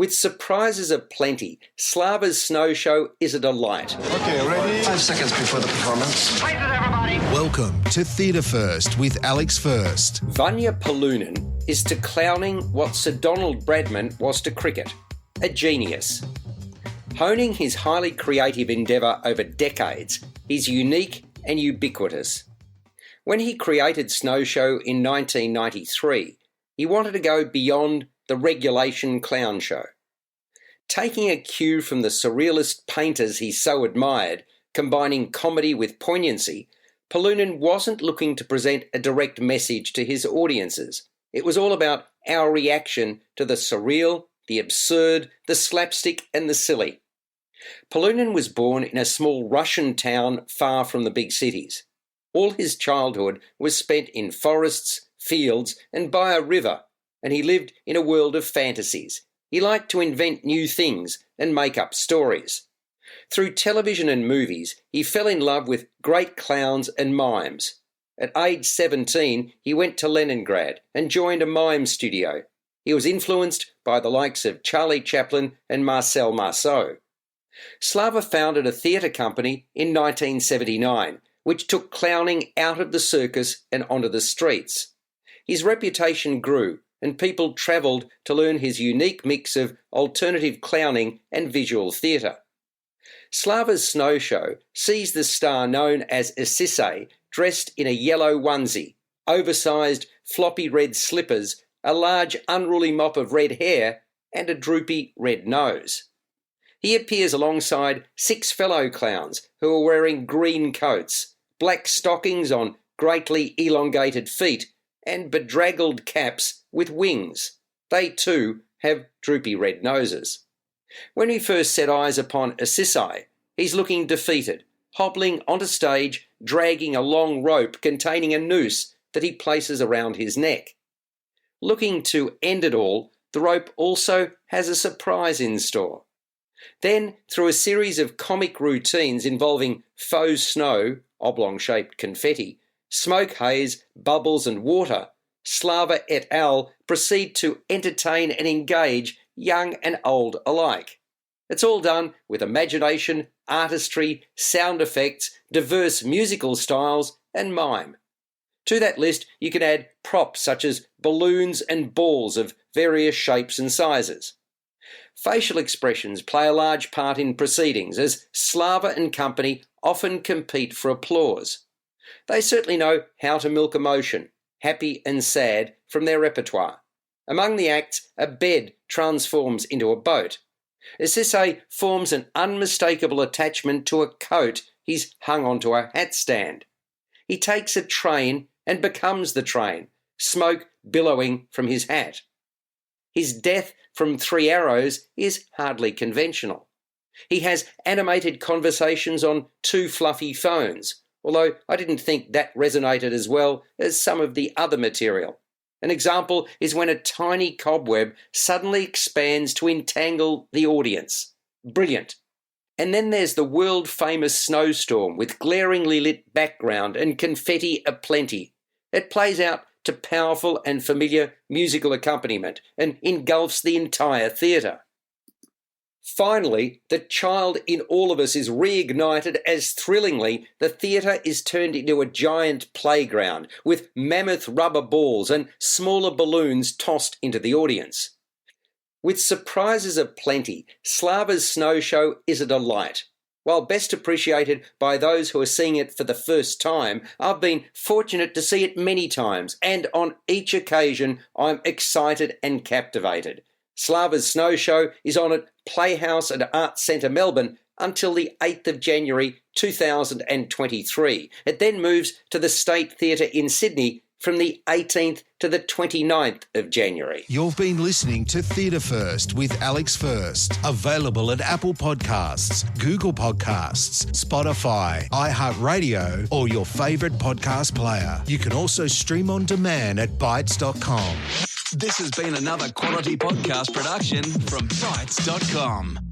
With surprises aplenty, Slava's Snow Show is a delight. Okay, ready? 5 seconds before the performance. Places, everybody. Welcome to Theatre First with Alex First. Vanya Polunin is to clowning what Sir Donald Bradman was to cricket, a genius. Honing his highly creative endeavour over decades, he's unique and ubiquitous. When he created Snow Show in 1993, he wanted to go beyond the regulation clown show. Taking a cue from the surrealist painters he so admired, combining comedy with poignancy, Polunin wasn't looking to present a direct message to his audiences. It was all about our reaction to the surreal, the absurd, the slapstick and the silly. Polunin was born in a small Russian town far from the big cities. All his childhood was spent in forests, fields and by a river, and he lived in a world of fantasies. He liked to invent new things and make up stories. Through television and movies, he fell in love with great clowns and mimes. At age 17, he went to Leningrad and joined a mime studio. He was influenced by the likes of Charlie Chaplin and Marcel Marceau. Slava founded a theatre company in 1979, which took clowning out of the circus and onto the streets. His reputation grew, and people travelled to learn his unique mix of alternative clowning and visual theatre. Slava's Snow Show sees the star known as Assise dressed in a yellow onesie, oversized floppy red slippers, a large unruly mop of red hair, and a droopy red nose. He appears alongside 6 fellow clowns who are wearing green coats, black stockings on greatly elongated feet, and bedraggled caps with wings. They too have droopy red noses. When we first set eyes upon Assise, he's looking defeated, hobbling onto stage, dragging a long rope containing a noose that he places around his neck. Looking to end it all, the rope also has a surprise in store. Then, through a series of comic routines involving faux snow, oblong-shaped confetti, smoke haze, bubbles and water, Slava et al. Proceed to entertain and engage young and old alike. It's all done with imagination, artistry, sound effects, diverse musical styles and mime. To that list you can add props such as balloons and balls of various shapes and sizes. Facial expressions play a large part in proceedings, as Slava and company often compete for applause. They certainly know how to milk emotion, happy and sad, from their repertoire. Among the acts, a bed transforms into a boat. Assise forms an unmistakable attachment to a coat he's hung onto a hat stand. He takes a train and becomes the train, smoke billowing from his hat. His death from 3 arrows is hardly conventional. He has animated conversations on 2 fluffy phones, although I didn't think that resonated as well as some of the other material. An example is when a tiny cobweb suddenly expands to entangle the audience. Brilliant. And then there's the world-famous snowstorm with glaringly lit background and confetti aplenty. It plays out to powerful and familiar musical accompaniment and engulfs the entire theatre. Finally, the child in all of us is reignited as thrillingly the theatre is turned into a giant playground with mammoth rubber balls and smaller balloons tossed into the audience. With surprises aplenty, Slava's Snow Show is a delight. While best appreciated by those who are seeing it for the first time, I've been fortunate to see it many times, and on each occasion I'm excited and captivated. Slava's Snow Show is on at Playhouse and Arts Centre Melbourne until the 8th of January 2023. It then moves to the State Theatre in Sydney from the 18th to the 29th of January. You've been listening to Theatre First with Alex First. Available at Apple Podcasts, Google Podcasts, Spotify, iHeartRadio, or your favourite podcast player. You can also stream on demand at Bytes.com. This has been another quality podcast production from Bytes.com.